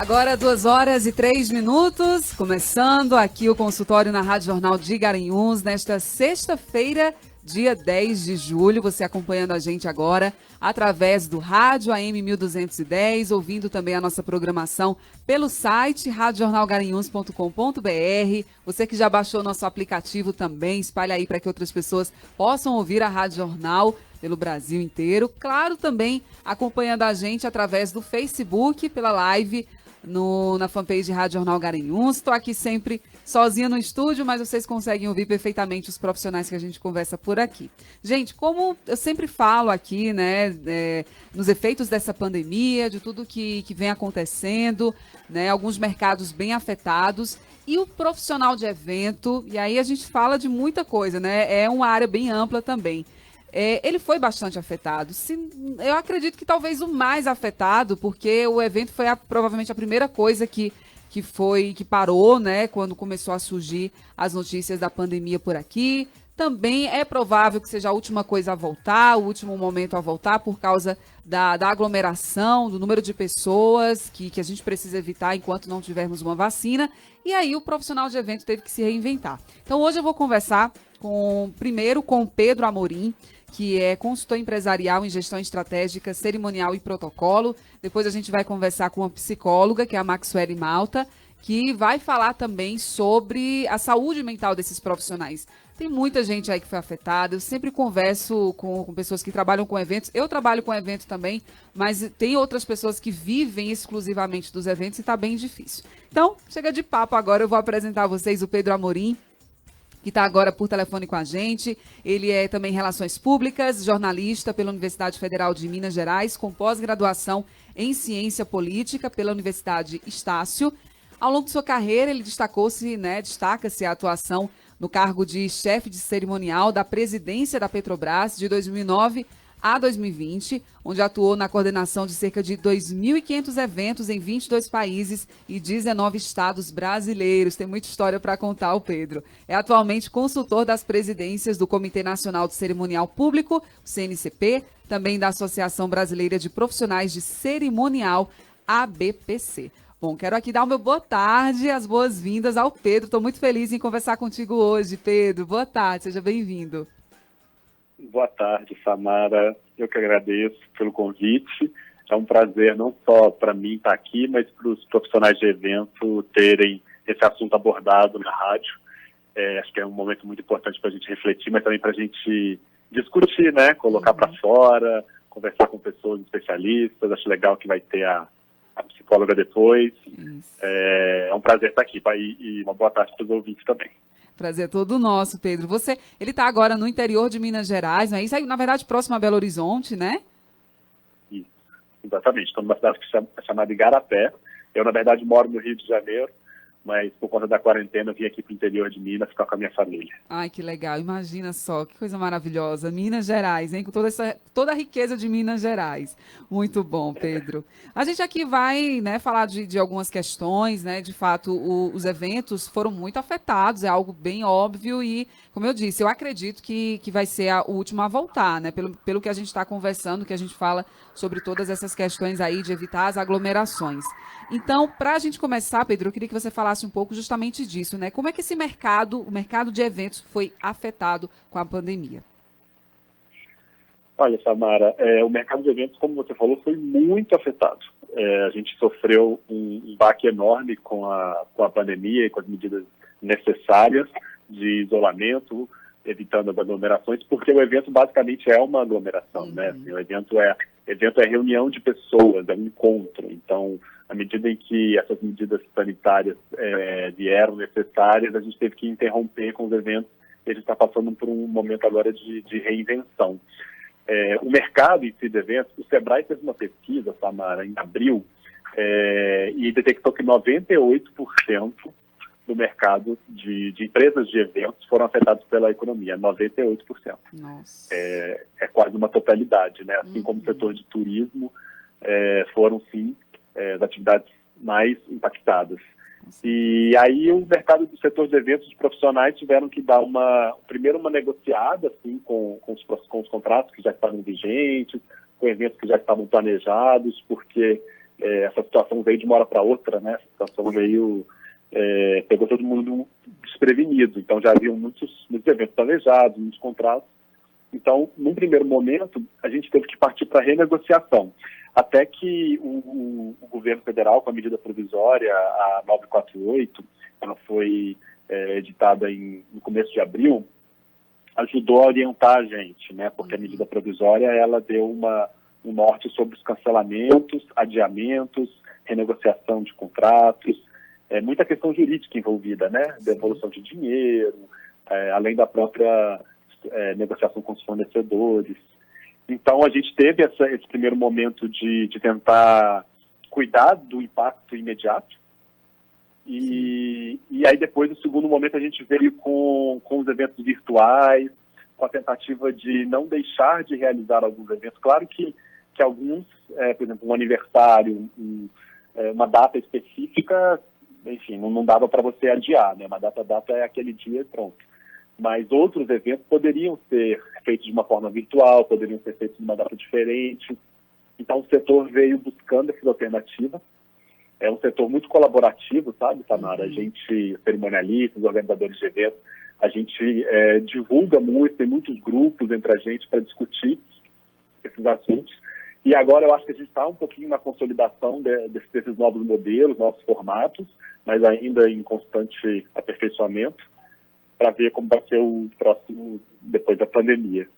Agora 2h03, começando aqui o consultório na Rádio Jornal de Garanhuns, nesta sexta-feira, dia 10 de julho, você acompanhando a gente agora através do rádio AM 1210, ouvindo também a nossa programação pelo site radiojornalgaranhuns.com.br, você que já baixou nosso aplicativo também, espalha aí para que outras pessoas possam ouvir a Rádio Jornal pelo Brasil inteiro, claro, também acompanhando a gente através do Facebook, pela live, na fanpage Rádio Jornal Garanhuns. Estou aqui sempre sozinha no estúdio, mas vocês conseguem ouvir perfeitamente os profissionais que a gente conversa por aqui. Gente, como eu sempre falo aqui, né, nos efeitos dessa pandemia, de tudo que vem acontecendo, né, alguns mercados bem afetados, e o profissional de evento, e aí a gente fala de muita coisa, né, é uma área bem ampla também. Ele foi bastante afetado. Eu acredito que talvez o mais afetado, porque o evento foi provavelmente a primeira coisa que parou, né, quando começou a surgir as notícias da pandemia por aqui. Também é provável que seja a última coisa a voltar, o último momento a voltar, por causa da aglomeração, do número de pessoas que a gente precisa evitar enquanto não tivermos uma vacina. E aí o profissional de evento teve que se reinventar. Então hoje eu vou conversar primeiro com o Pedro Amorim, que é consultor empresarial em gestão estratégica, cerimonial e protocolo. Depois a gente vai conversar com uma psicóloga, que é a Maxwell Malta, que vai falar também sobre a saúde mental desses profissionais. Tem muita gente aí que foi afetada, eu sempre converso com pessoas que trabalham com eventos, eu trabalho com evento também, mas tem outras pessoas que vivem exclusivamente dos eventos e está bem difícil. Então, chega de papo agora, eu vou apresentar a vocês o Pedro Amorim, que está agora por telefone com a gente. Ele é também Relações Públicas, jornalista pela Universidade Federal de Minas Gerais, com pós-graduação em Ciência Política pela Universidade Estácio. Ao longo de sua carreira, ele destaca-se a atuação no cargo de chefe de cerimonial da presidência da Petrobras de 2009 a 2020, onde atuou na coordenação de cerca de 2.500 eventos em 22 países e 19 estados brasileiros. Tem muita história para contar, o Pedro. É atualmente consultor das presidências do Comitê Nacional de Cerimonial Público, o CNCP, também da Associação Brasileira de Profissionais de Cerimonial, ABPC. Bom, quero aqui dar uma boa tarde, as boas-vindas ao Pedro. Estou muito feliz em conversar contigo hoje, Pedro. Boa tarde, seja bem-vindo. Boa tarde, Samara. Eu que agradeço pelo convite. É um prazer não só para mim estar aqui, mas para os profissionais de evento terem esse assunto abordado na rádio. Acho que é um momento muito importante para a gente refletir, mas também para a gente discutir, né? Colocar para fora, conversar com pessoas especialistas. Acho legal que vai ter a psicóloga depois. É um prazer estar aqui, e uma boa tarde para os ouvintes também. Prazer todo nosso, Pedro. Ele está agora no interior de Minas Gerais, não é isso? Aí, na verdade, próximo a Belo Horizonte, né? Isso, exatamente. Estou numa cidade que é chamada Igarapé. Eu, na verdade, moro no Rio de Janeiro, mas por conta da quarentena eu vim aqui para o interior de Minas ficar com a minha família. Ai, que legal. Imagina só, que coisa maravilhosa. Minas Gerais, hein? Com toda a riqueza de Minas Gerais. Muito bom, Pedro. A gente aqui vai, né, falar de algumas questões, né? De fato, os eventos foram muito afetados, é algo bem óbvio e, como eu disse, eu acredito que vai ser o último a voltar, né? Pelo que a gente está conversando, que a gente fala sobre todas essas questões aí de evitar as aglomerações. Então, para a gente começar, Pedro, eu queria que você falasse um pouco justamente disso, né? Como é que o mercado de eventos foi afetado com a pandemia? Olha, Samara, o mercado de eventos, como você falou, foi muito afetado. A gente sofreu um baque enorme com a pandemia e com as medidas necessárias de isolamento, evitando as aglomerações, porque o evento basicamente é uma aglomeração, né? Assim, o evento é reunião de pessoas, é um encontro. Então, à medida em que essas medidas sanitárias vieram necessárias, a gente teve que interromper com os eventos e a gente está passando por um momento agora de reinvenção. O mercado em si de eventos, o Sebrae fez uma pesquisa, Samara, em abril, e detectou que 98% do mercado de empresas de eventos foram afetados pela economia, 98%. Nossa. É quase uma totalidade, né? Assim como o setor de turismo, foram sim as atividades mais impactadas. E aí o mercado do setor de eventos de profissionais tiveram que dar primeiro uma negociada assim, com os contratos que já estavam vigentes, com eventos que já estavam planejados, porque essa situação veio de uma hora para outra, né? Essa situação veio, pegou todo mundo desprevenido. Então já haviam muitos eventos planejados, muitos contratos. Então, num primeiro momento, a gente teve que partir para a renegociação. Até que o governo federal, com a medida provisória, a 948, ela foi editada no começo de abril, ajudou a orientar a gente, né? Porque a medida provisória, ela deu um norte sobre os cancelamentos, adiamentos, renegociação de contratos, muita questão jurídica envolvida, né? Devolução de dinheiro, além da própria negociação com os fornecedores. Então, a gente teve esse primeiro momento de tentar cuidar do impacto imediato. E aí, depois, no segundo momento, a gente veio com os eventos virtuais, com a tentativa de não deixar de realizar alguns eventos. Claro que alguns, por exemplo, um aniversário, uma data específica, enfim, não dava para você adiar, né? Uma data é aquele dia e pronto. Mas outros eventos poderiam ser feitos de uma forma virtual, poderiam ser feitos de uma data diferente. Então, o setor veio buscando essas alternativas. É um setor muito colaborativo, sabe, Tamara? A gente, cerimonialistas, organizadores de eventos, a gente divulga muito, tem muitos grupos entre a gente para discutir esses assuntos. E agora eu acho que a gente está um pouquinho na consolidação desses novos modelos, novos formatos, mas ainda em constante aperfeiçoamento, para ver como vai ser o próximo depois da pandemia.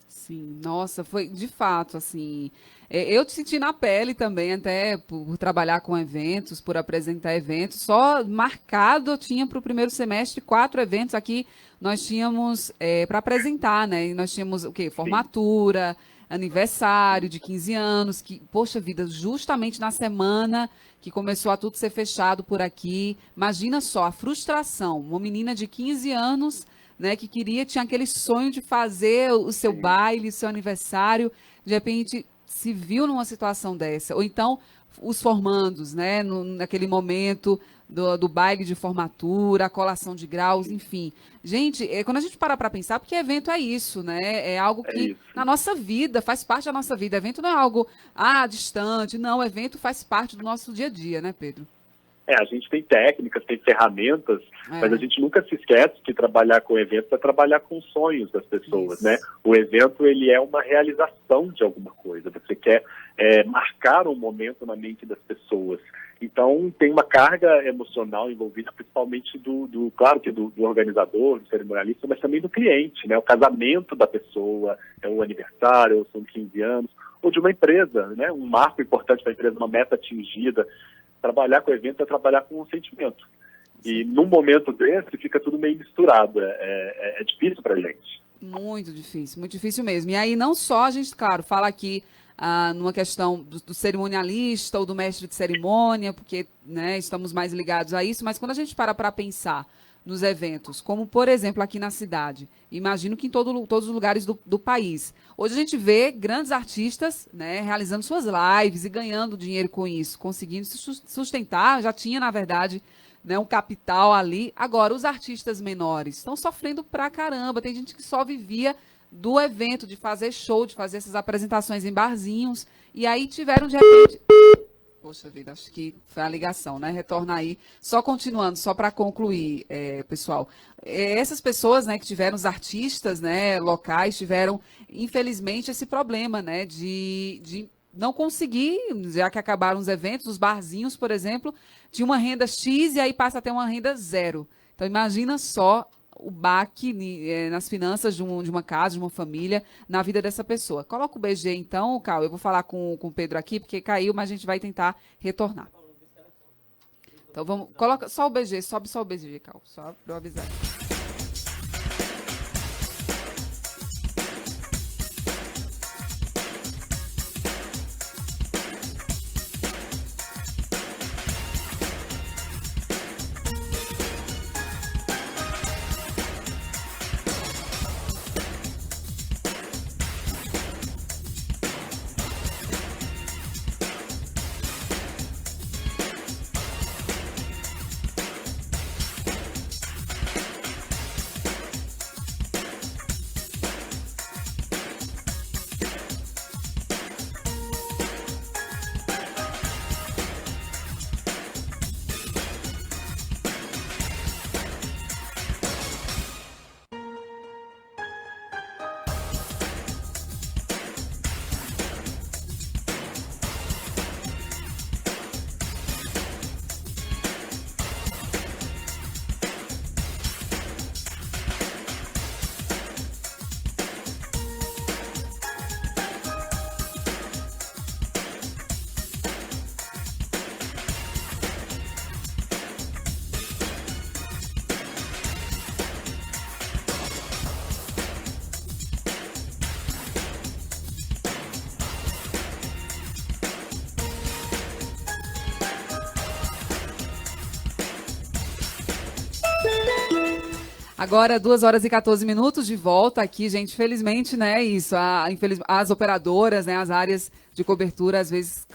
Sim, nossa, foi de fato, assim, eu te senti na pele também, até por trabalhar com eventos, por apresentar eventos, só marcado eu tinha para o primeiro semestre 4 eventos aqui, nós tínhamos para apresentar, né, e nós tínhamos o quê? Formatura, aniversário de 15 anos, que, poxa vida, justamente na semana que começou a tudo ser fechado por aqui, imagina só a frustração, uma menina de 15 anos, né, que tinha aquele sonho de fazer o seu baile, o seu aniversário, de repente se viu numa situação dessa. Ou então, os formandos, né, naquele momento do baile de formatura, a colação de graus, enfim. Gente, quando a gente para pensar, porque evento é isso, né? É algo que na nossa vida, faz parte da nossa vida. Evento não é algo, distante, não. Evento faz parte do nosso dia a dia, né, Pedro? A gente tem técnicas, tem ferramentas, mas a gente nunca se esquece que trabalhar com eventos é trabalhar com os sonhos das pessoas, né? O evento, ele é uma realização de alguma coisa. Você quer marcar um momento na mente das pessoas. Então, tem uma carga emocional envolvida, principalmente claro que do organizador, do cerimonialista, mas também do cliente, né? O casamento da pessoa, o aniversário, ou são 15 anos, ou de uma empresa, né? Um marco importante da empresa, uma meta atingida. Trabalhar com evento é trabalhar com um sentimento. E num momento desse, fica tudo meio misturado. É difícil pra gente. Muito difícil mesmo. E aí, não só a gente, claro, fala aqui numa questão do cerimonialista ou do mestre de cerimônia, porque, né, estamos mais ligados a isso, mas quando a gente para pensar nos eventos, como, por exemplo, aqui na cidade, imagino que em todos os lugares do país. Hoje a gente vê grandes artistas, né, realizando suas lives e ganhando dinheiro com isso, conseguindo se sustentar, já tinha, na verdade, né, um capital ali. Agora, os artistas menores estão sofrendo pra caramba, tem gente que só vivia do evento, de fazer show, de fazer essas apresentações em barzinhos, e aí tiveram, de repente... Poxa vida, acho que foi a ligação, né? Retorna aí. Só continuando, só para concluir, pessoal. Essas pessoas, né, que tiveram, os artistas, né, locais, tiveram, infelizmente, esse problema, né, de não conseguir, já que acabaram os eventos, os barzinhos, por exemplo, tinha uma renda X e aí passa a ter uma renda zero. Então, imagina só o baque nas finanças de uma casa, de uma família, na vida dessa pessoa. Coloca o BG, então, Cal. Eu vou falar com o Pedro aqui, porque caiu, mas a gente vai tentar retornar. Então, coloca só o BG, sobe só o BG, Cal, só para eu avisar. Agora, 2h14 de volta aqui, gente. Felizmente, né, isso. As operadoras, né, as áreas de cobertura, às vezes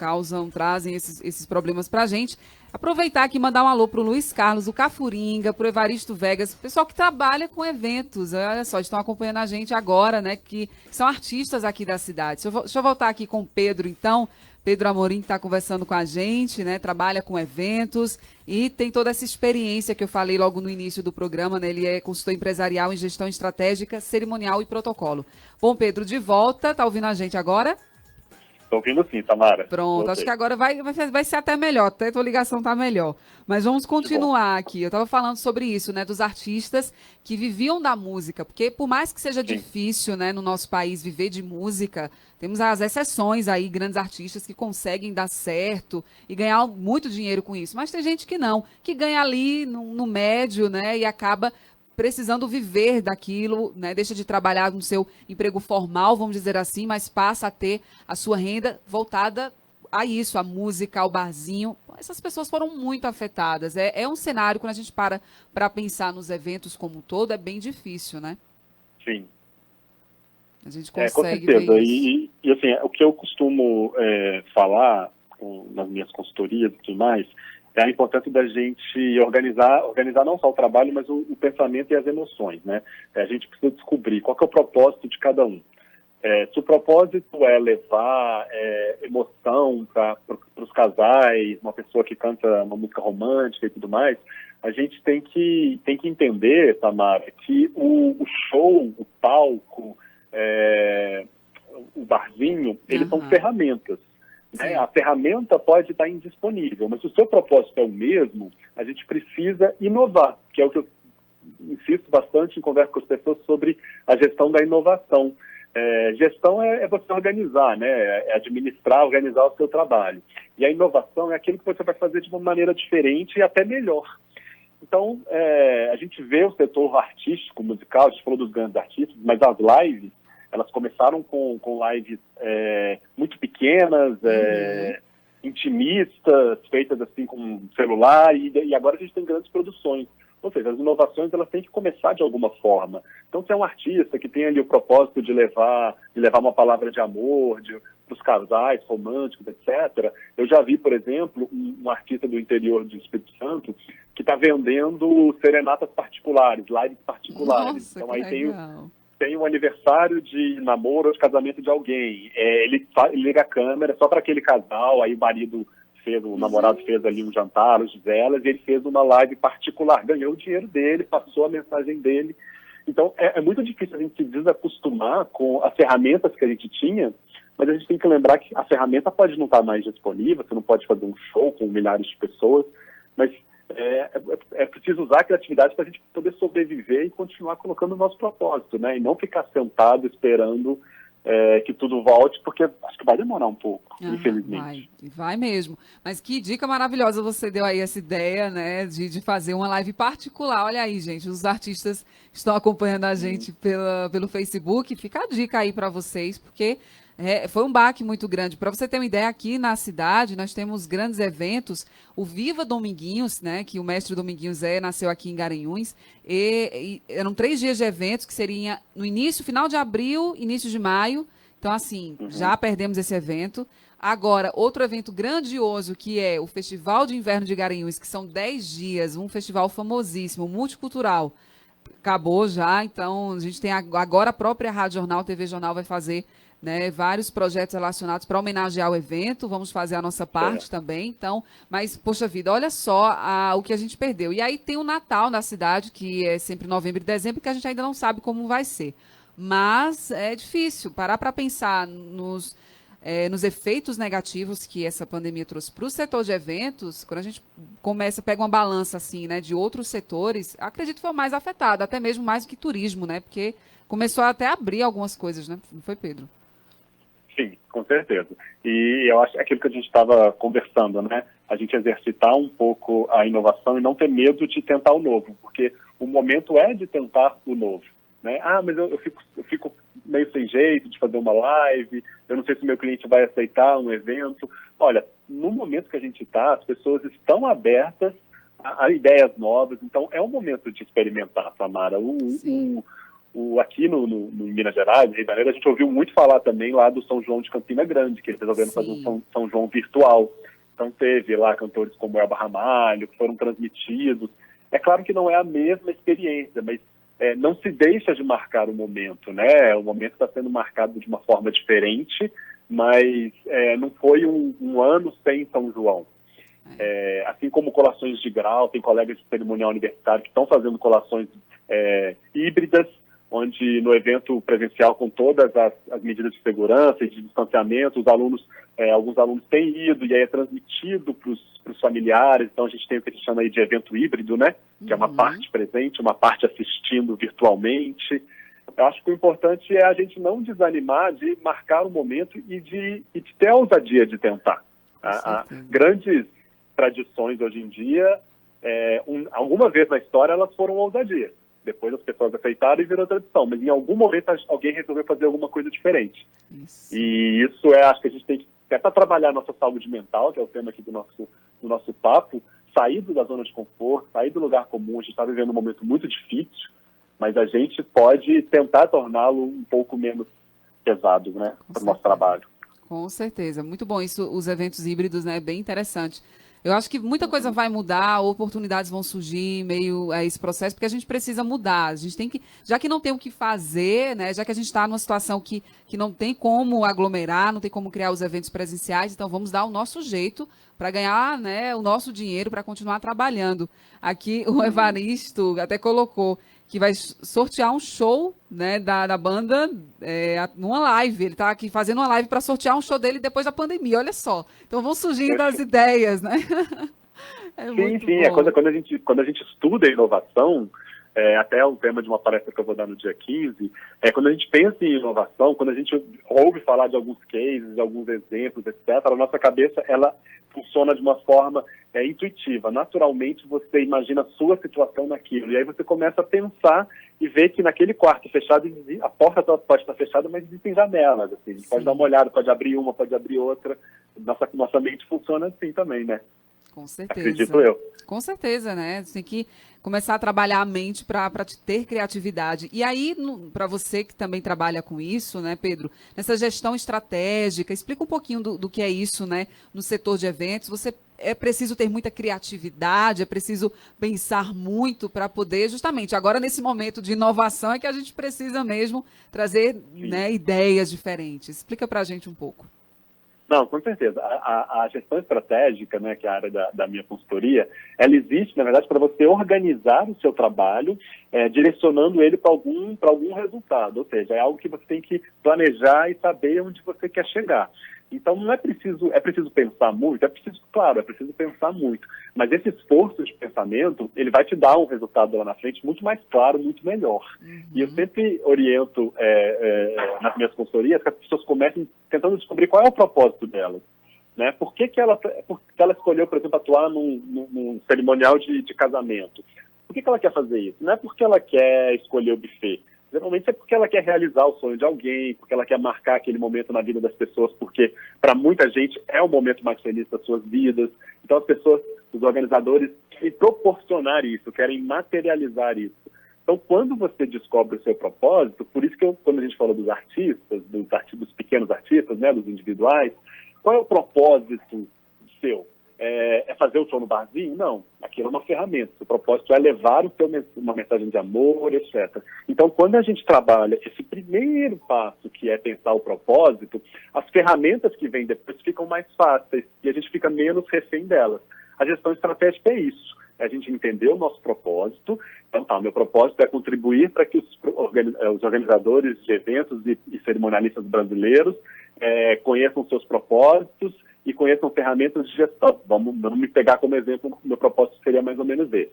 trazem esses problemas pra gente. Aproveitar aqui e mandar um alô pro Luiz Carlos, o Cafuringa, pro Evaristo Vegas, pessoal que trabalha com eventos. Olha só, estão acompanhando a gente agora, né, que são artistas aqui da cidade. Deixa eu voltar aqui com o Pedro, então. Pedro Amorim está conversando com a gente, né? Trabalha com eventos e tem toda essa experiência que eu falei logo no início do programa, né? Ele é consultor empresarial em gestão estratégica, cerimonial e protocolo. Bom, Pedro, de volta, tá ouvindo a gente agora? Estou ouvindo sim, Tamara. Pronto, Voltei. acho que agora vai ser até melhor, até a tua ligação tá melhor. Mas vamos continuar aqui. Eu estava falando sobre isso, né, dos artistas que viviam da música, porque por mais que seja difícil, né, no nosso país viver de música, temos as exceções aí, grandes artistas que conseguem dar certo e ganhar muito dinheiro com isso. Mas tem gente que não, que ganha ali no médio, né, e acaba precisando viver daquilo, né? Deixa de trabalhar no seu emprego formal, vamos dizer assim, mas passa a ter a sua renda voltada a isso, a música, ao barzinho. Essas pessoas foram muito afetadas. É um cenário, quando a gente para pensar nos eventos como um todo, é bem difícil, né? Sim. A gente consegue com certeza. ver isso. E assim, o que eu costumo falar nas minhas consultorias e tudo mais, é a importância da gente organizar não só o trabalho, mas o pensamento e as emoções, né? A gente precisa descobrir qual que é o propósito de cada um. Se o propósito é levar emoção para os casais, uma pessoa que canta uma música romântica e tudo mais, a gente tem que entender, Tamara, que o show, o palco, o barzinho, eles são ferramentas. Né? A ferramenta pode estar indisponível, mas se o seu propósito é o mesmo, a gente precisa inovar, que é o que eu insisto bastante em conversa com as pessoas sobre a gestão da inovação. Gestão é você organizar, né? É administrar, organizar o seu trabalho. E a inovação é aquilo que você vai fazer de uma maneira diferente e até melhor. Então, a gente vê o setor artístico, musical, a gente falou dos grandes artistas, mas as lives, elas começaram com lives muito pequenas, intimistas, feitas assim com celular, e agora a gente tem grandes produções. Ou seja, as inovações elas têm que começar de alguma forma. Então, se é um artista que tem ali o propósito de levar uma palavra de amor para os casais românticos, etc., eu já vi, por exemplo, um artista do interior do Espírito Santo que está vendendo serenatas particulares, lives particulares. Nossa, então, aí legal. tem um aniversário de namoro ou de casamento de alguém. Ele liga a câmera só para aquele casal, aí o namorado fez ali um jantar, as velas, e ele fez uma live particular, ganhou o dinheiro dele, passou a mensagem dele. Então, é muito difícil a gente se desacostumar com as ferramentas que a gente tinha, mas a gente tem que lembrar que a ferramenta pode não estar mais disponível, você não pode fazer um show com milhares de pessoas, mas é preciso usar a criatividade para a gente poder sobreviver e continuar colocando o nosso propósito, né? E não ficar sentado esperando que tudo volte, porque acho que vai demorar um pouco, infelizmente. Vai mesmo. Mas que dica maravilhosa você deu aí, essa ideia, né, de fazer uma live particular. Olha aí, gente, os artistas estão acompanhando a gente pelo Facebook. Fica a dica aí para vocês, porque foi um baque muito grande. Para você ter uma ideia, aqui na cidade nós temos grandes eventos. O Viva Dominguinhos, né, que o mestre Dominguinhos nasceu aqui em Garanhuns, e eram 3 dias de eventos que seria no final de abril, início de maio. Então, assim, já perdemos esse evento. Agora, outro evento grandioso, que é o Festival de Inverno de Garanhuns, que são 10 dias, um festival famosíssimo, multicultural. Acabou já, então a gente tem agora a própria Rádio Jornal, TV Jornal vai fazer, né, vários projetos relacionados para homenagear o evento. Vamos fazer a nossa parte também, então, mas, poxa vida, olha só o que a gente perdeu. E aí tem o Natal na cidade, que é sempre novembro e dezembro, que a gente ainda não sabe como vai ser. Mas é difícil parar para pensar nos efeitos negativos que essa pandemia trouxe para o setor de eventos. Quando a gente pega uma balança assim, né, de outros setores, acredito que foi o mais afetado, até mesmo mais do que turismo, né, porque começou até a abrir algumas coisas, né, não foi, Pedro? Sim, com certeza. E eu acho aquilo que a gente estava conversando, né, a gente exercitar um pouco a inovação e não ter medo de tentar o novo, porque o momento é de tentar o novo. Né? Mas eu fico meio sem jeito de fazer uma live, eu não sei se o meu cliente vai aceitar um evento. Olha, no momento que a gente está, as pessoas estão abertas a ideias novas. Então, é um momento de experimentar, Samara. Aqui no Minas Gerais, no Rio de Janeiro, a gente ouviu muito falar também lá do São João de Campina Grande, que eles resolveram fazer um São João virtual. Então, teve lá cantores como Elba Ramalho, que foram transmitidos. É claro que não é a mesma experiência, mas não se deixa de marcar o momento, né? O momento está sendo marcado de uma forma diferente, mas não foi um ano sem São João. Assim como colações de grau, tem colegas de cerimonial universitário que estão fazendo colações híbridas, onde no evento presencial, com todas as medidas de segurança e de distanciamento, alguns alunos têm ido e aí é transmitido para os familiares. Então a gente tem o que a gente chama aí de evento híbrido, né? Que é uma parte presente, uma parte assistindo virtualmente. Eu acho que o importante é a gente não desanimar de marcar o momento e de ter a ousadia de tentar. Grandes tradições hoje em dia, alguma vez na história elas foram ousadias. Depois as pessoas aceitaram e virou tradição. Mas em algum momento alguém resolveu fazer alguma coisa diferente. Isso. E isso acho que a gente tem que, até para trabalhar a nossa saúde mental, que é o tema aqui do nosso papo, sair da zona de conforto, sair do lugar comum. A gente está vivendo um momento muito difícil, mas a gente pode tentar torná-lo um pouco menos pesado, né, para o nosso trabalho. Com certeza. Muito bom isso, os eventos híbridos, né, bem interessante. Eu acho que muita coisa vai mudar, oportunidades vão surgir em meio a esse processo, porque a gente precisa mudar. A gente tem que, já que não tem o que fazer, né, já que a gente está numa situação que não tem como aglomerar, não tem como criar os eventos presenciais, então vamos dar o nosso jeito para ganhar, né, o nosso dinheiro para continuar trabalhando. Aqui o Evaristo até colocou que vai sortear um show, né, da banda numa live. Ele está aqui fazendo uma live para sortear um show dele depois da pandemia, olha só. Então vão surgindo as ideias, né? Sim. Quando a gente estuda a inovação, até o tema de uma palestra que eu vou dar no dia 15, quando a gente pensa em inovação, quando a gente ouve falar de alguns cases, de alguns exemplos, etc., a nossa cabeça, ela funciona de uma forma intuitiva. Naturalmente, você imagina a sua situação naquilo. E aí você começa a pensar e ver que naquele quarto fechado, a porta pode estar fechada, mas existem janelas. Assim. A gente pode dar uma olhada, pode abrir uma, pode abrir outra. Nossa mente funciona assim também, né? Com certeza. Acredito eu. Com certeza, né? Você tem que começar a trabalhar a mente para ter criatividade. E aí, para você que também trabalha com isso, né, Pedro, nessa gestão estratégica, explica um pouquinho do que é isso, né, no setor de eventos. É preciso ter muita criatividade, é preciso pensar muito para poder, justamente, agora nesse momento de inovação é que a gente precisa mesmo trazer, né, ideias diferentes. Explica para a gente um pouco. Não, com certeza. A gestão estratégica, né, que é a área da minha consultoria, ela existe, na verdade, para você organizar o seu trabalho, direcionando ele para algum resultado. Ou seja, é algo que você tem que planejar e saber onde você quer chegar. Então, não é preciso pensar muito, é preciso pensar muito. Mas esse esforço de pensamento, ele vai te dar um resultado lá na frente muito mais claro, muito melhor. E eu sempre oriento nas minhas consultorias que as pessoas comecem tentando descobrir qual é o propósito delas. Né? Por que ela escolheu, por exemplo, atuar num cerimonial de casamento? Por que ela quer fazer isso? Não é porque ela quer escolher o buffet. Geralmente é porque ela quer realizar o sonho de alguém, porque ela quer marcar aquele momento na vida das pessoas, porque para muita gente é o momento mais feliz das suas vidas. Então as pessoas, os organizadores, querem proporcionar isso, querem materializar isso. Então quando você descobre o seu propósito, por isso que quando a gente fala dos artistas, dos pequenos artistas, né, dos individuais, qual é o propósito seu? É fazer o show no barzinho? Não, aquilo é uma ferramenta. O propósito é levar uma mensagem de amor, etc. Então, quando a gente trabalha esse primeiro passo, que é pensar o propósito, as ferramentas que vêm depois ficam mais fáceis e a gente fica menos refém delas. A gestão estratégica é isso. É a gente entender o nosso propósito. Então, meu propósito é contribuir para que os organizadores de eventos e cerimonialistas brasileiros conheçam seus propósitos e conheçam ferramentas de gestão. Vamos me pegar como exemplo, meu propósito seria mais ou menos esse.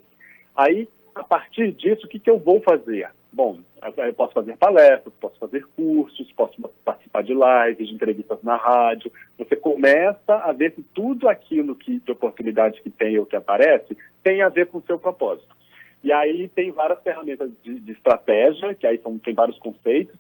Aí, a partir disso, o que eu vou fazer? Bom, eu posso fazer palestras, posso fazer cursos, posso participar de lives, de entrevistas na rádio. Você começa a ver se tudo aquilo de oportunidade que tem ou que aparece tem a ver com o seu propósito. E aí tem várias ferramentas de estratégia, que aí tem vários conceitos,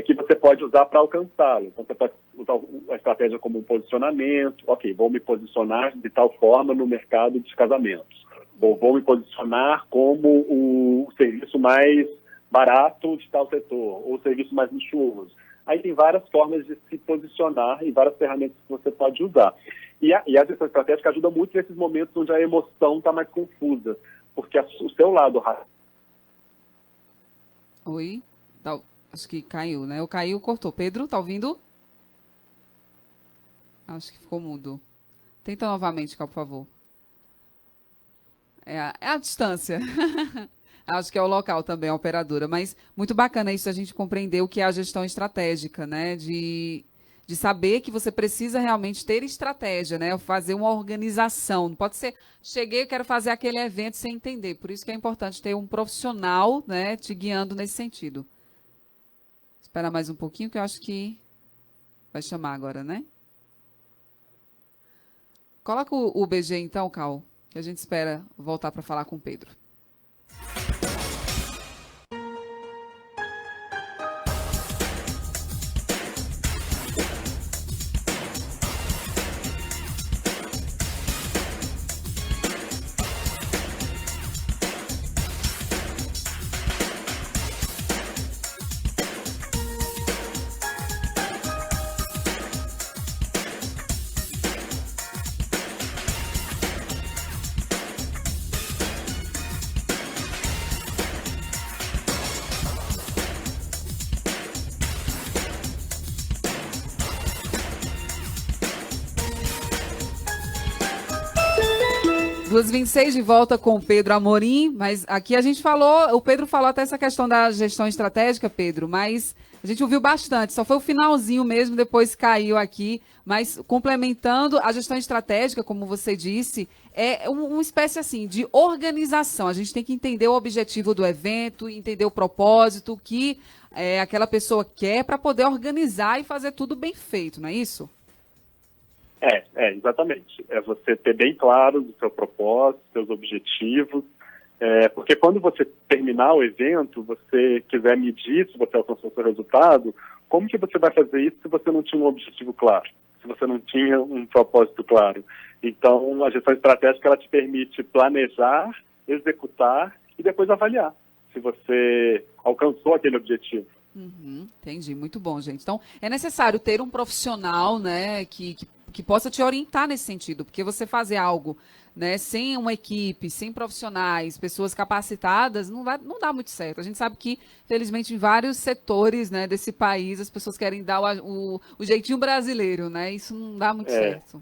que você pode usar para alcançá-lo. Então, você pode usar a estratégia como um posicionamento. Ok, vou me posicionar de tal forma no mercado de casamentos. ou vou me posicionar como o serviço mais barato de tal setor, ou o serviço mais luxuoso. Aí tem várias formas de se posicionar e várias ferramentas que você pode usar. E a gestão estratégica ajuda muito nesses momentos onde a emoção está mais confusa, porque o seu lado... Oi? Acho que caiu, né? O caiu, cortou. Pedro, tá ouvindo? Acho que ficou mudo. Tenta novamente, por favor. É a distância. Acho que é o local também, a operadora. Mas muito bacana isso, a gente compreender o que é a gestão estratégica, né? De saber que você precisa realmente ter estratégia, né? Fazer uma organização. Não pode ser, cheguei, eu quero fazer aquele evento sem entender. Por isso que é importante ter um profissional, né, te guiando nesse sentido. Espera mais um pouquinho, que eu acho que vai chamar agora, né? Coloca o BG então, Cal, que a gente espera voltar para falar com o Pedro. Duas 26 de volta com o Pedro Amorim, mas aqui a gente falou, o Pedro falou até essa questão da gestão estratégica, Pedro, mas a gente ouviu bastante, só foi o finalzinho mesmo, depois caiu aqui, mas complementando a gestão estratégica, como você disse, é uma espécie assim de organização. A gente tem que entender o objetivo do evento, entender o propósito, o que aquela pessoa quer para poder organizar e fazer tudo bem feito, não é isso? Exatamente. É você ter bem claro o seu propósito, seus objetivos, porque quando você terminar o evento, você quiser medir se você alcançou o seu resultado, como que você vai fazer isso se você não tinha um objetivo claro, se você não tinha um propósito claro? Então, a gestão estratégica, ela te permite planejar, executar e depois avaliar se você alcançou aquele objetivo. Entendi, muito bom, gente. Então, é necessário ter um profissional, né, que possa te orientar nesse sentido, porque você fazer algo, né, sem uma equipe, sem profissionais, pessoas capacitadas, não dá muito certo. A gente sabe que, felizmente, em vários setores, né, desse país, as pessoas querem dar o jeitinho brasileiro, né, isso não dá muito certo.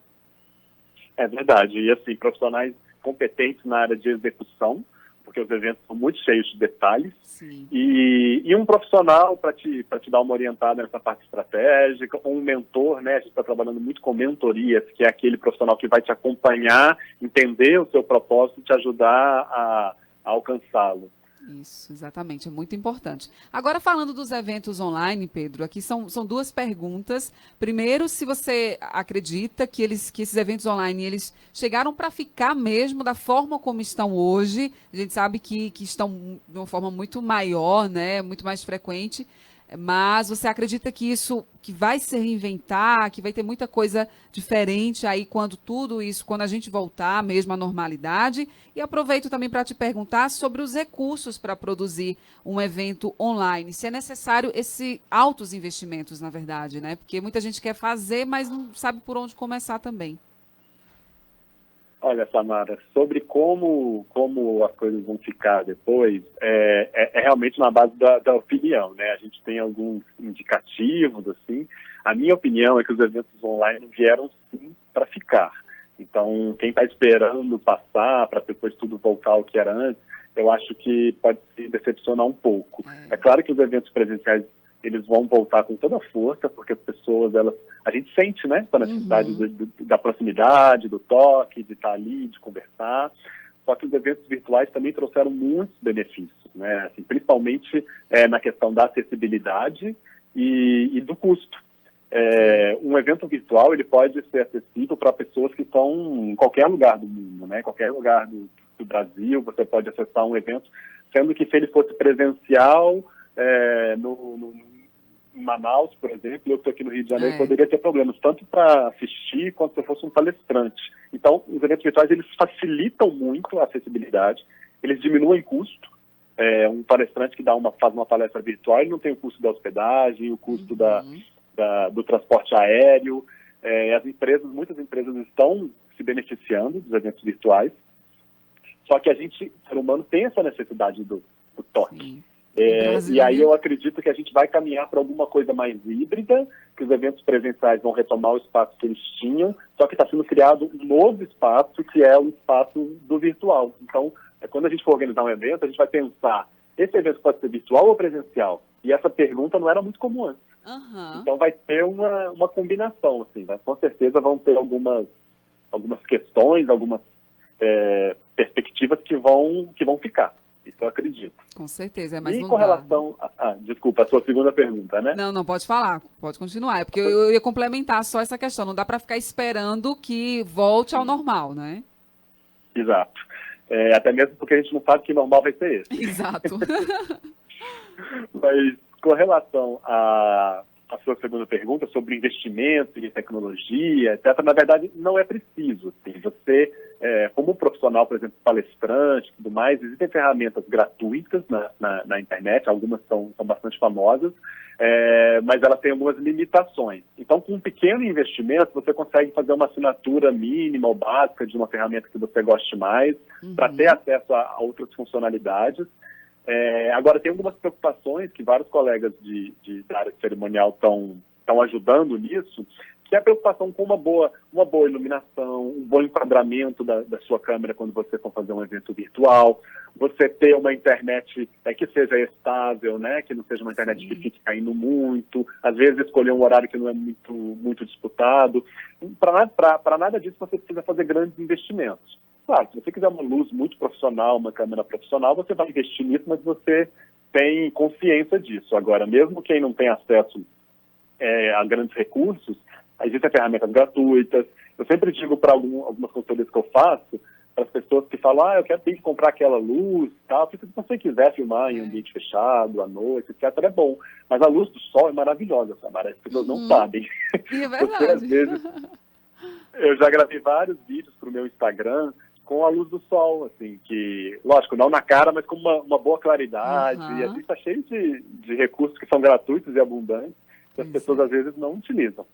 É verdade. E, assim, profissionais competentes na área de execução, porque os eventos são muito cheios de detalhes. Sim. E um profissional para te dar uma orientada nessa parte estratégica, um mentor, né? A gente está trabalhando muito com mentorias, que é aquele profissional que vai te acompanhar, entender o seu propósito e te ajudar a alcançá-lo. Isso, exatamente, é muito importante. Agora, falando dos eventos online, Pedro, aqui são duas perguntas. Primeiro, se você acredita que esses eventos online eles chegaram para ficar mesmo da forma como estão hoje. A gente sabe que estão de uma forma muito maior, né, muito mais frequente. Mas você acredita que isso que vai se reinventar, que vai ter muita coisa diferente aí quando a gente voltar mesmo à normalidade? E aproveito também para te perguntar sobre os recursos para produzir um evento online. Se é necessário altos investimentos, na verdade, né? Porque muita gente quer fazer, mas não sabe por onde começar também. Olha, Samara, sobre como as coisas vão ficar depois, é realmente na base da opinião, né? A gente tem alguns indicativos, assim. A minha opinião é que os eventos online vieram, sim, para ficar. Então, quem está esperando passar para depois tudo voltar ao que era antes, eu acho que pode se decepcionar um pouco. É claro que os eventos presenciais eles vão voltar com toda a força, porque as pessoas, a gente sente, né, a necessidade da proximidade, do toque, de estar ali, de conversar. Só que os eventos virtuais também trouxeram muitos benefícios, né, assim, principalmente na questão da acessibilidade e do custo. Um evento virtual ele pode ser acessível para pessoas que estão em qualquer lugar do mundo, né, qualquer lugar do Brasil, você pode acessar um evento, sendo que se ele fosse presencial, em Manaus, por exemplo, eu estou aqui no Rio de Janeiro, poderia ter problemas, tanto para assistir quanto se eu fosse um palestrante. Então, os eventos virtuais, eles facilitam muito a acessibilidade, eles diminuem custo. Um palestrante que faz uma palestra virtual, ele não tem o custo da hospedagem, o custo do transporte aéreo. Muitas empresas estão se beneficiando dos eventos virtuais, só que o ser humano, tem essa necessidade do toque. E aí eu acredito que a gente vai caminhar para alguma coisa mais híbrida, que os eventos presenciais vão retomar o espaço que eles tinham, só que está sendo criado um novo espaço, que é o espaço do virtual. Então, quando a gente for organizar um evento, a gente vai pensar, esse evento pode ser virtual ou presencial? E essa pergunta não era muito comum antes. Então vai ter uma combinação, assim, né? Com certeza vão ter algumas questões, algumas perspectivas que vão ficar. Isso eu acredito. Com certeza, mas não com relação... desculpa, a sua segunda pergunta, né? Não, pode falar, pode continuar. É porque eu ia complementar só essa questão. Não dá para ficar esperando que volte ao normal, né? Exato. Até mesmo porque a gente não sabe que normal vai ser esse. Exato. Mas com relação à sua segunda pergunta sobre investimento em tecnologia, etc., na verdade, não é preciso. Assim, você, como profissional, por exemplo, palestrante e tudo mais, existem ferramentas gratuitas na internet, algumas são bastante famosas, mas elas têm algumas limitações. Então, com um pequeno investimento, você consegue fazer uma assinatura mínima ou básica de uma ferramenta que você goste mais, para ter acesso a outras funcionalidades. Agora, tem algumas preocupações que vários colegas da área cerimonial estão ajudando nisso, que é a preocupação com uma boa iluminação, um bom enquadramento da sua câmera quando você for fazer um evento virtual, você ter uma internet que seja estável, né, que não seja uma internet que fique caindo muito, às vezes escolher um horário que não é muito disputado. Para nada disso você precisa fazer grandes investimentos. Claro, se você quiser uma luz muito profissional, uma câmera profissional, você vai investir nisso, mas você tem consciência disso. Agora, mesmo quem não tem acesso a grandes recursos, existem ferramentas gratuitas. Eu sempre digo para algumas consultorias que eu faço, para as pessoas que falam, eu ter que comprar aquela luz, tal, porque se você quiser filmar em ambiente fechado, à noite, etc., é bom. Mas a luz do sol é maravilhosa, Samara, as pessoas não sabem. É verdade. Você, às vezes, eu já gravei vários vídeos para o meu Instagram, com a luz do sol, assim, que, lógico, não na cara, mas com uma boa claridade, e a gente está cheio de recursos que são gratuitos e abundantes, que as pessoas às vezes não utilizam.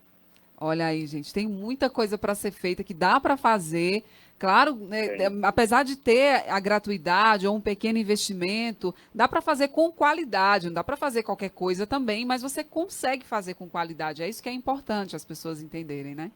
Olha aí, gente, tem muita coisa para ser feita que dá para fazer. Claro, apesar de ter a gratuidade ou um pequeno investimento, dá para fazer com qualidade, não dá para fazer qualquer coisa também, mas você consegue fazer com qualidade. É isso que é importante as pessoas entenderem, né?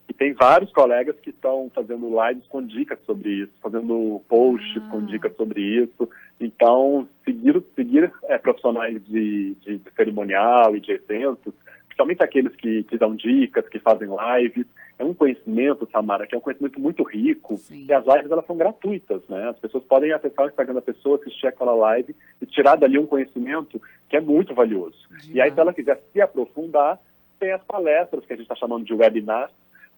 E tem vários colegas que estão fazendo lives com dicas sobre isso, fazendo posts com dicas sobre isso. Então, seguir profissionais de cerimonial e de eventos, principalmente aqueles que dão dicas, que fazem lives, é um conhecimento, Samara, que é um conhecimento muito rico. Sim. E as lives, elas são gratuitas, né? As pessoas podem acessar o Instagram da pessoa, assistir aquela live e tirar dali um conhecimento que é muito valioso. E aí, se ela quiser se aprofundar, tem as palestras, que a gente está chamando de webinar.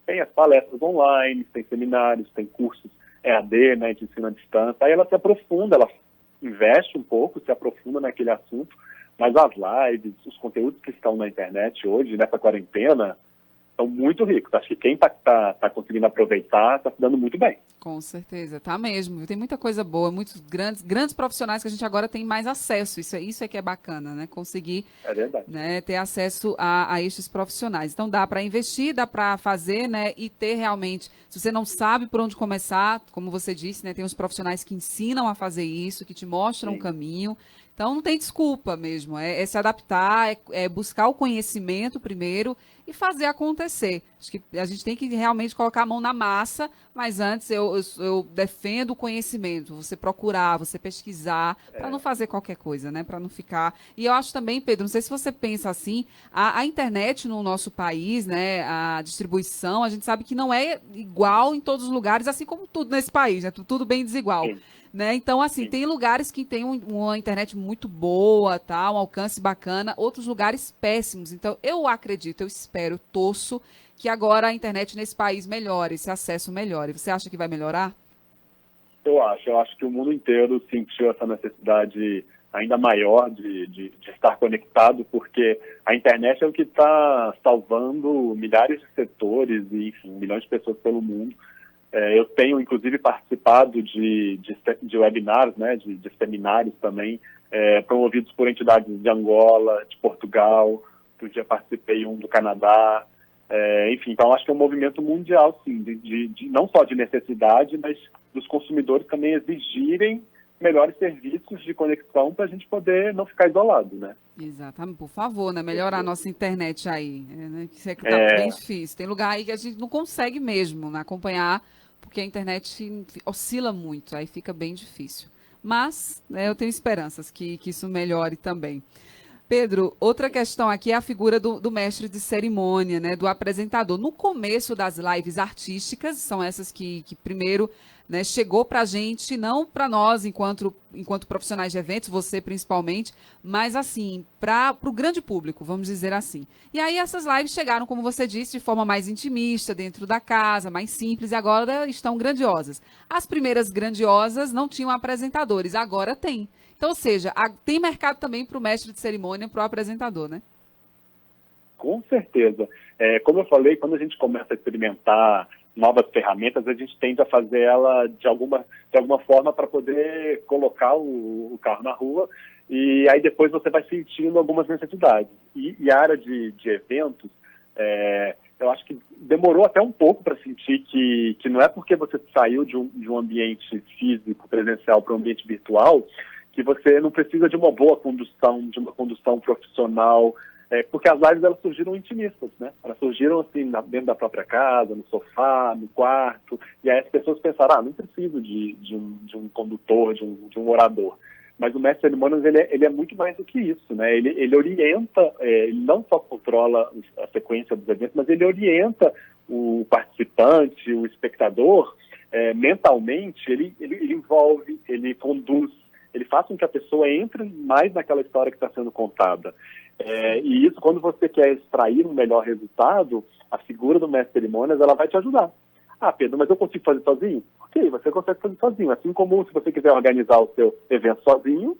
Tem as palestras online, tem seminários, tem cursos EAD, né, de ensino à distância. Aí ela se aprofunda, ela investe um pouco, se aprofunda naquele assunto, mas as lives, os conteúdos que estão na internet hoje, nessa quarentena, são muito ricos. Acho que quem está conseguindo aproveitar está se dando muito bem. Com certeza, tá mesmo. Tem muita coisa boa, muitos grandes profissionais que a gente agora tem mais acesso. Isso é que é bacana, né? Conseguir ter acesso a estes profissionais. Então dá para investir, dá para fazer, né? E ter realmente, se você não sabe por onde começar, como você disse, né? Tem os profissionais que ensinam a fazer isso, que te mostram o caminho. Então não tem desculpa mesmo, é se adaptar, é buscar o conhecimento primeiro e fazer acontecer. Acho que a gente tem que realmente colocar a mão na massa, mas antes eu defendo o conhecimento, você procurar, você pesquisar, para não fazer qualquer coisa, né? Para não ficar... E eu acho também, Pedro, não sei se você pensa assim, a internet no nosso país, né? A distribuição, a gente sabe que não é igual em todos os lugares, assim como tudo nesse país, né? Tudo bem desigual. Sim. Né? Então, assim, tem lugares que tem uma internet muito boa, tá? Um alcance bacana, outros lugares péssimos. Então, eu acredito, eu espero, torço que agora a internet nesse país melhore, esse acesso melhore. Você acha que vai melhorar? Eu acho que o mundo inteiro sentiu essa necessidade ainda maior de estar conectado, porque a internet é o que está salvando milhares de setores e, enfim, milhões de pessoas pelo mundo. Eu tenho, inclusive, participado de webinars, né, de seminários também, promovidos por entidades de Angola, de Portugal, outro dia participei um do Canadá, enfim, então acho que é um movimento mundial, sim, não só de necessidade, mas dos consumidores também exigirem melhores serviços de conexão para a gente poder não ficar isolado, né? Exatamente, por favor, né? Melhorar a nossa internet aí, né? Que isso tá bem difícil. Tem lugar aí que a gente não consegue mesmo, né, acompanhar, porque a internet oscila muito, aí fica bem difícil. Mas, né, eu tenho esperanças que isso melhore também. Pedro, outra questão aqui é a figura do mestre de cerimônia, né, do apresentador. No começo das lives artísticas, são essas que primeiro, né, chegou para a gente, não para nós enquanto profissionais de eventos, você principalmente, mas assim, para o grande público, vamos dizer assim. E aí essas lives chegaram, como você disse, de forma mais intimista, dentro da casa, mais simples, e agora estão grandiosas. As primeiras grandiosas não tinham apresentadores, agora tem. Então, ou seja, tem mercado também para o mestre de cerimônia, para o apresentador, né? Com certeza. Como eu falei, quando a gente começa a experimentar novas ferramentas, a gente tende a fazer ela de alguma forma para poder colocar o carro na rua, e aí depois você vai sentindo algumas necessidades. E a área de eventos, eu acho que demorou até um pouco para sentir que não é porque você saiu de um ambiente físico, presencial, para um ambiente virtual, que você não precisa de uma boa condução, de uma condução profissional, porque as lives elas surgiram intimistas, né? Elas surgiram assim dentro da própria casa, no sofá, no quarto, e aí as pessoas pensaram, não preciso de um condutor, de um orador. Mas o mestre de cerimônias, ele é muito mais do que isso, né? Ele orienta, ele não só controla a sequência dos eventos, mas ele orienta o participante, o espectador, mentalmente, ele envolve, ele conduz, ele faz com que a pessoa entre mais naquela história que está sendo contada. E isso, quando você quer extrair um melhor resultado, a figura do mestre de cerimônias, ela vai te ajudar. Pedro, mas eu consigo fazer sozinho? Ok, você consegue fazer sozinho. Assim como se você quiser organizar o seu evento sozinho,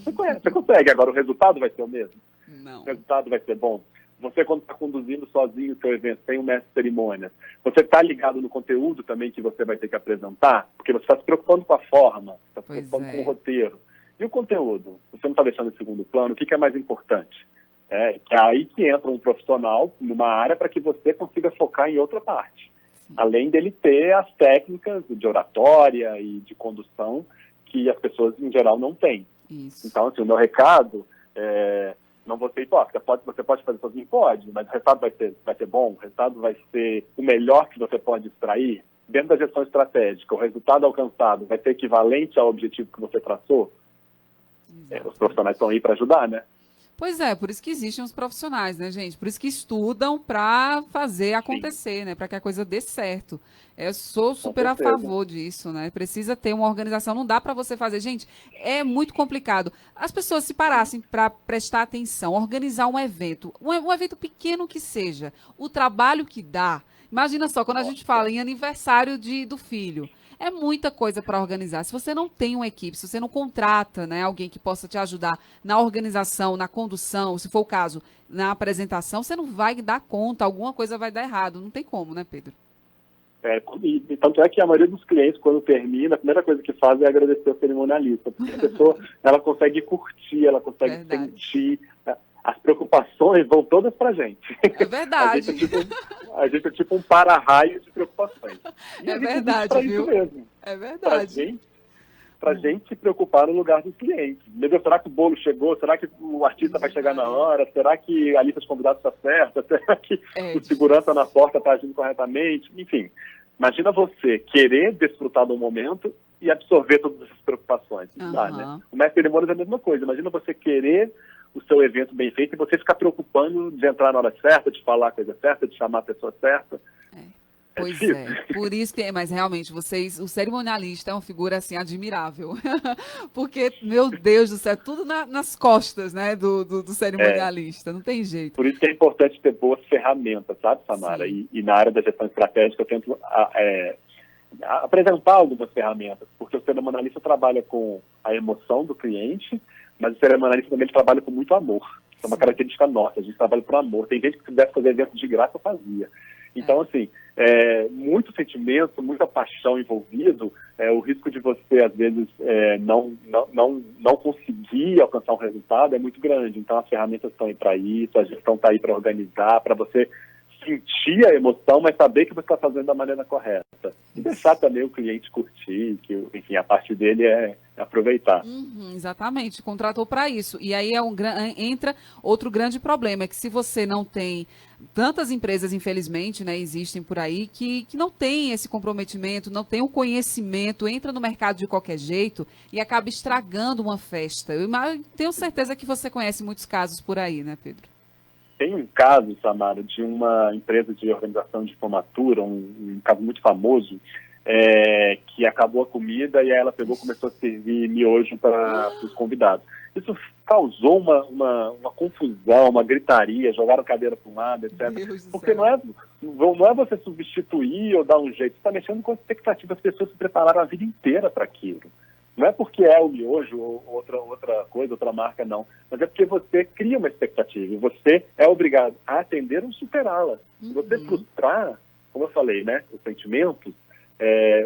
você consegue. Agora, o resultado vai ser o mesmo? Não. O resultado vai ser bom? Você, quando está conduzindo sozinho o seu evento, sem um mestre de cerimônias, você está ligado no conteúdo também que você vai ter que apresentar? Porque você está se preocupando com a forma, está se preocupando com o roteiro. E o conteúdo? Você não está deixando em segundo plano? O que é mais importante? É aí que entra um profissional numa área para que você consiga focar em outra parte. Sim. Além dele ter as técnicas de oratória e de condução que as pessoas, em geral, não têm. Isso. Então, assim, o meu recado não vou ser hipócrita. Você pode fazer sozinho? Pode, mas o resultado vai ser bom? O resultado vai ser o melhor que você pode extrair? Dentro da gestão estratégica, o resultado alcançado vai ser equivalente ao objetivo que você traçou? Os profissionais estão aí para ajudar, né? Pois é, por isso que existem os profissionais, né, gente? Por isso que estudam para fazer acontecer, Sim. né? Para que a coisa dê certo. Eu sou super a favor disso, né? Precisa ter uma organização, não dá para você fazer. Gente, é muito complicado. As pessoas se parassem para prestar atenção, organizar um evento evento pequeno que seja, o trabalho que dá. Imagina só, quando a gente fala em aniversário do filho, é muita coisa para organizar. Se você não tem uma equipe, se você não contrata, né, alguém que possa te ajudar na organização, na condução, se for o caso, na apresentação, você não vai dar conta, alguma coisa vai dar errado. Não tem como, né, Pedro? E tanto é que a maioria dos clientes, quando termina, a primeira coisa que faz é agradecer ao cerimonialista, porque a pessoa ela consegue curtir, ela consegue sentir. As preocupações vão todas pra gente. É verdade. A gente é tipo um para-raio de preocupações. E é verdade, viu? Isso mesmo. É verdade. Pra gente se preocupar no lugar dos clientes. Entendeu? Será que o bolo chegou? Será que o artista vai chegar na hora? Será que a lista de convidados está certa? Será que o segurança na porta está agindo corretamente? Enfim, imagina você querer desfrutar do momento e absorver todas essas preocupações. Dá, né? O mestre de cerimônias é a mesma coisa. Imagina você querer o seu evento bem feito e você ficar preocupando de entrar na hora certa, de falar a coisa certa, de chamar a pessoa certa. Pois é, por isso que, mas realmente, o cerimonialista é uma figura, assim, admirável, porque, meu Deus do céu, tudo nas costas, né, do cerimonialista, não tem jeito. Por isso que é importante ter boas ferramentas, sabe, Samara? E na área da gestão estratégica eu tento apresentar algumas ferramentas, porque o cerimonialista trabalha com a emoção do cliente, mas o cerimonialista também trabalha com muito amor. Isso é uma característica nossa, a gente trabalha por amor. Tem gente que se pudesse fazer evento de graça, fazia. Então, assim, muito sentimento, muita paixão envolvido, o risco de você, às vezes, não conseguir alcançar um resultado é muito grande. Então, as ferramentas estão aí para isso, a gestão está aí para organizar, para você sentir a emoção, mas saber que você está fazendo da maneira correta. E deixar também o cliente curtir, que, enfim, a parte dele é aproveitar. Exatamente, contratou para isso. E aí entra outro grande problema, é que se você não tem tantas empresas, infelizmente, né, existem por aí, que não tem esse comprometimento, não tem o conhecimento, entra no mercado de qualquer jeito e acaba estragando uma festa. Eu tenho certeza que você conhece muitos casos por aí, né, Pedro? Tem um caso, Samara, de uma empresa de organização de formatura, um caso muito famoso, que acabou a comida e aí ela pegou e começou a servir miojo para os convidados. Isso causou uma confusão, uma gritaria, jogaram cadeira para um lado, etc. Porque não é você substituir ou dar um jeito, você está mexendo com a expectativa, as pessoas se prepararam a vida inteira para aquilo. Não é porque é o miojo ou outra coisa, outra marca, não. Mas é porque você cria uma expectativa e você é obrigado a atender ou superá-la. Se você frustrar, como eu falei, né, os sentimentos,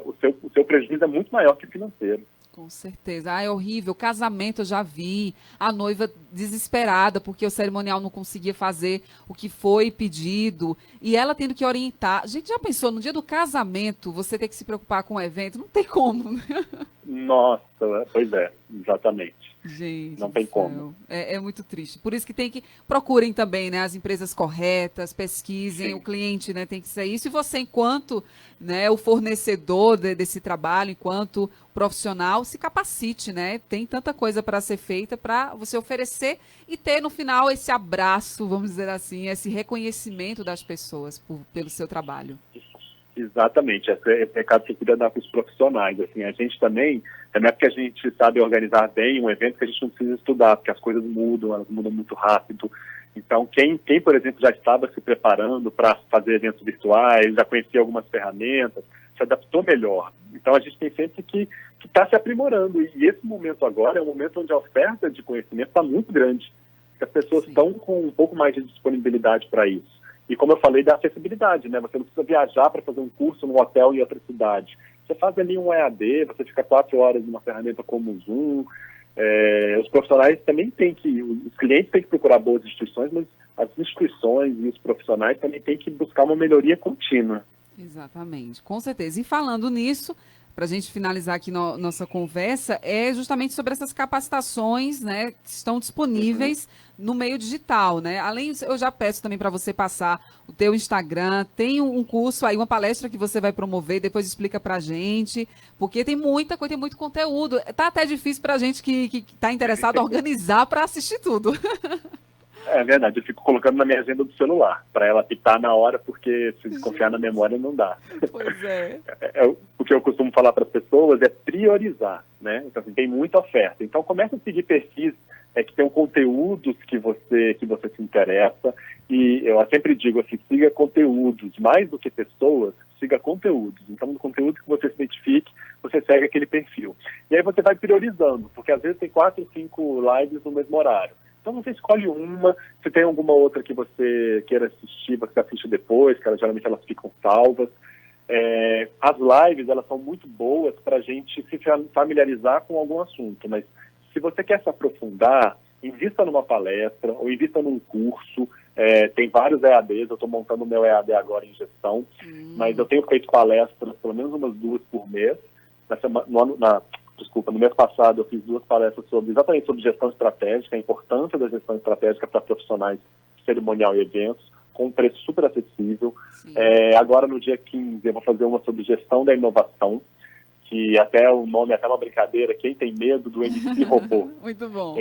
o seu prejuízo é muito maior que o financeiro. Com certeza. É horrível. Casamento eu já vi. A noiva desesperada porque o cerimonial não conseguia fazer o que foi pedido. E ela tendo que orientar. A gente já pensou, no dia do casamento, você ter que se preocupar com o evento? Não tem como, né? Nossa, pois é, exatamente. Gente, não tem como. É muito triste. Por isso que procurem também, né, as empresas corretas, pesquisem, o cliente, né, tem que ser isso. E você, enquanto, né, o fornecedor desse trabalho, enquanto profissional, se capacite, né? Tem tanta coisa para ser feita para você oferecer e ter no final esse abraço, vamos dizer assim, esse reconhecimento das pessoas pelo seu trabalho. Exatamente, esse recado que eu queria dar para os profissionais. Assim, a gente também, não é porque a gente sabe organizar bem um evento que a gente não precisa estudar, porque as coisas mudam, elas mudam muito rápido. Então, quem por exemplo, já estava se preparando para fazer eventos virtuais, já conhecia algumas ferramentas, se adaptou melhor. Então, a gente tem sempre que estar se aprimorando. E esse momento agora é um momento onde a oferta de conhecimento está muito grande, porque as pessoas estão com um pouco mais de disponibilidade para isso. E como eu falei, da acessibilidade, né? Você não precisa viajar para fazer um curso num hotel em outra cidade. Você faz ali um EAD, você fica 4 horas numa ferramenta como o Zoom. Os profissionais também os clientes têm que procurar boas instituições, mas as instituições e os profissionais também têm que buscar uma melhoria contínua. Exatamente, com certeza. E falando nisso, para a gente finalizar aqui nossa conversa, é justamente sobre essas capacitações, né, que estão disponíveis no meio digital, né? Além, eu já peço também para você passar o teu Instagram, tem um curso aí, uma palestra que você vai promover, depois explica para a gente, porque tem muita coisa, tem muito conteúdo. Tá até difícil para a gente que está interessado a organizar para assistir tudo. É verdade, eu fico colocando na minha agenda do celular, para ela apitar na hora, porque se desconfiar na memória não dá. Pois é. O que eu costumo falar para as pessoas é priorizar, né? Então, assim, tem muita oferta. Então, comece a seguir perfis que tenham conteúdos que você se interessa. E eu sempre digo assim, siga conteúdos, mais do que pessoas, siga conteúdos. Então, no conteúdo que você se identifique, você segue aquele perfil. E aí você vai priorizando, porque às vezes tem 4 ou 5 lives no mesmo horário. Então você escolhe uma, se tem alguma outra que você queira assistir, você assiste depois, que geralmente elas ficam salvas. As lives, elas são muito boas para a gente se familiarizar com algum assunto, mas se você quer se aprofundar, invista numa palestra ou invista num curso. Tem vários EADs, eu estou montando o meu EAD agora em gestão, mas eu tenho feito palestras, pelo menos umas 2 por mês. No mês passado eu fiz 2 palestras exatamente sobre gestão estratégica, a importância da gestão estratégica para profissionais de cerimonial e eventos, com um preço super acessível. Agora, no dia 15, eu vou fazer uma sobre gestão da inovação, que até o nome é até uma brincadeira, quem tem medo do MC robô. Muito bom.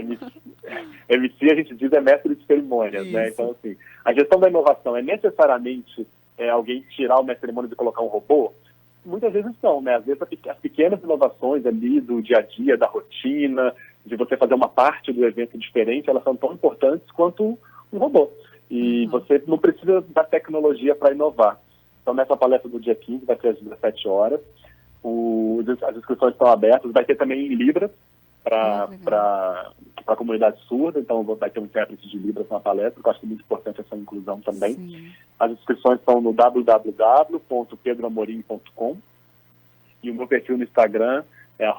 MC a gente diz mestre de cerimônias, né? Então, assim, a gestão da inovação é necessariamente alguém tirar o mestre de cerimônias e colocar um robô? Muitas vezes não, né? Às vezes as pequenas inovações ali do dia a dia, da rotina, de você fazer uma parte do evento diferente, elas são tão importantes quanto um robô. E você não precisa da tecnologia para inovar. Então, nessa palestra do dia 15, vai ser às 17 horas. As inscrições estão abertas. Vai ter também em Libras, para para a comunidade surda, então vai ter um intérprete de Libras na palestra, que eu acho que é muito importante essa inclusão também. Sim. As inscrições estão no www.pedroamorim.com e o meu perfil no Instagram é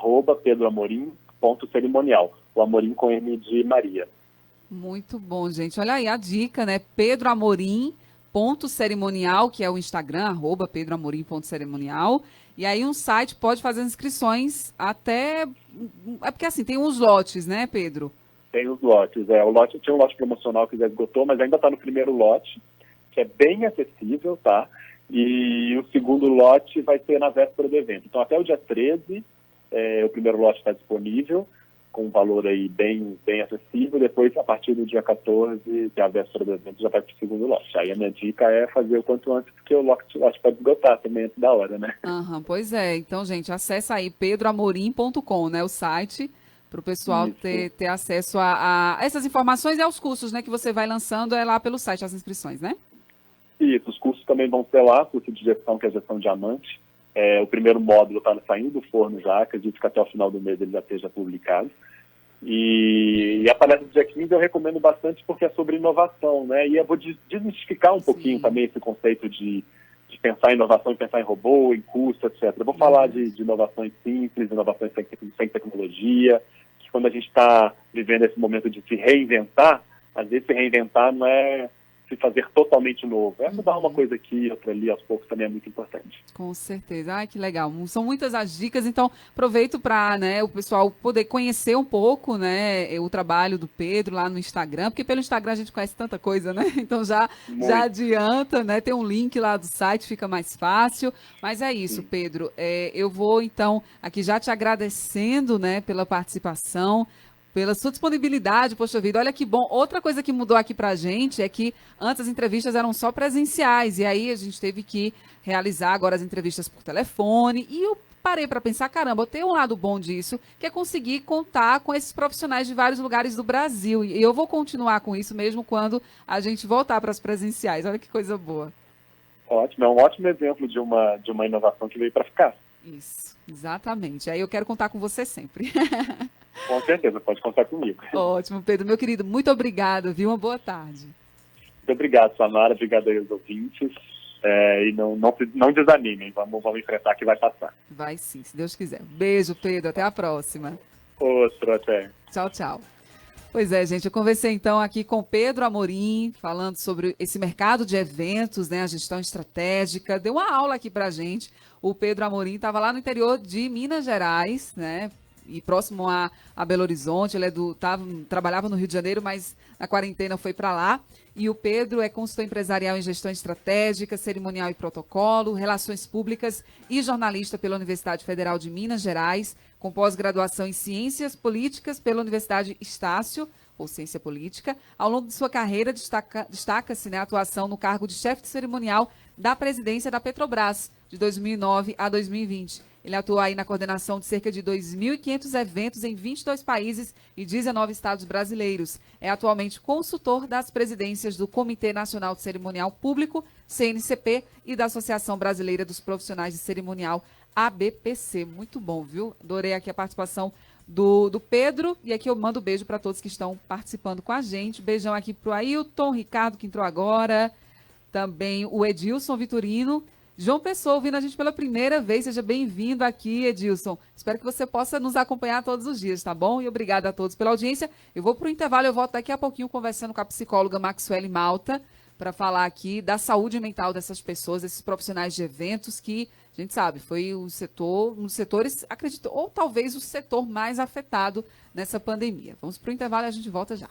@pedroamorim.cerimonial, o Amorim com M de Maria. Muito bom, gente. Olha aí a dica, né? pedroamorim.cerimonial, que é o Instagram, @pedroamorim.cerimonial. E aí um site pode fazer as inscrições até... É porque assim, tem uns lotes, né, Pedro? Tem os lotes. Tinha um lote promocional que já esgotou, mas ainda está no primeiro lote, que é bem acessível, tá? E o segundo lote vai ser na véspera do evento. Então, até o dia 13, o primeiro lote está disponível, com um valor aí bem acessível. Depois, a partir do dia 14, que é a véspera do evento, já vai para o segundo lote. Aí a minha dica é fazer o quanto antes, porque o lote pode esgotar também antes da hora, né? Pois é. Então, gente, acessa aí pedroamorim.com, né? O site, para o pessoal ter acesso a essas informações e aos cursos, né? Que você vai lançando lá pelo site, as inscrições, né? Isso, os cursos também vão ser lá, curso de gestão, que é gestão diamante. O primeiro módulo está saindo do forno já, acredito que até o final do mês ele já esteja publicado. E a palestra do dia 15 eu recomendo bastante porque é sobre inovação, né? E eu vou desmistificar um pouquinho também esse conceito de pensar em inovação e pensar em robô, em custo, etc. Eu vou falar de inovações simples, inovações sem tecnologia, que quando a gente está vivendo esse momento de se reinventar, às vezes se reinventar não é se fazer totalmente novo. É mudar uma coisa aqui, outra ali, aos poucos também é muito importante. Com certeza. Ai, que legal. São muitas as dicas, então aproveito para, né, o pessoal poder conhecer um pouco, né, o trabalho do Pedro lá no Instagram, porque pelo Instagram a gente conhece tanta coisa, né? Então já adianta, né? Tem um link lá do site, fica mais fácil. Mas é isso, Pedro. Eu vou, então, aqui já te agradecendo, né, pela participação, pela sua disponibilidade, poxa vida, olha que bom. Outra coisa que mudou aqui pra gente é que antes as entrevistas eram só presenciais, e aí a gente teve que realizar agora as entrevistas por telefone, e eu parei para pensar, caramba, tem um lado bom disso, que é conseguir contar com esses profissionais de vários lugares do Brasil, e eu vou continuar com isso mesmo quando a gente voltar para as presenciais. Olha que coisa boa. Ótimo, é um ótimo exemplo de uma inovação que veio para ficar. Isso, exatamente. Aí eu quero contar com você sempre. Com certeza, pode contar comigo. Ótimo, Pedro. Meu querido, muito obrigado, viu? Uma boa tarde. Muito obrigado, Samara. Obrigado aí aos ouvintes. E não desanimem. Vamos enfrentar que vai passar. Vai sim, se Deus quiser. Beijo, Pedro. Até a próxima. Outro, até. Tchau, tchau. Pois é, gente, eu conversei então aqui com Pedro Amorim, falando sobre esse mercado de eventos, né, a gestão estratégica, deu uma aula aqui pra gente. O Pedro Amorim estava lá no interior de Minas Gerais, né, e próximo a Belo Horizonte. Ele trabalhava no Rio de Janeiro, mas na quarentena foi para lá. E o Pedro é consultor empresarial em gestão estratégica, cerimonial e protocolo, relações públicas e jornalista pela Universidade Federal de Minas Gerais, com pós-graduação em Ciências Políticas pela Universidade Estácio, ou Ciência Política. Ao longo de sua carreira, destaca-se, né, a atuação no cargo de chefe de cerimonial da presidência da Petrobras, de 2009 a 2020. Ele atuou aí na coordenação de cerca de 2.500 eventos em 22 países e 19 estados brasileiros. É atualmente consultor das presidências do Comitê Nacional de Cerimonial Público, CNCP, e da Associação Brasileira dos Profissionais de Cerimonial, ABPC. Muito bom, viu? Adorei aqui a participação do Pedro. E aqui eu mando um beijo para todos que estão participando com a gente. Beijão aqui para o Ailton, Ricardo, que entrou agora. Também o Edilson Vitorino. João Pessoa ouvindo a gente pela primeira vez. Seja bem-vindo aqui, Edilson. Espero que você possa nos acompanhar todos os dias, tá bom? E obrigada a todos pela audiência. Eu vou para o intervalo, eu volto daqui a pouquinho conversando com a psicóloga Maxwell Malta para falar aqui da saúde mental dessas pessoas, desses profissionais de eventos que, a gente sabe, foi um dos setores, acredito, ou talvez o setor mais afetado nessa pandemia. Vamos para o intervalo e a gente volta já.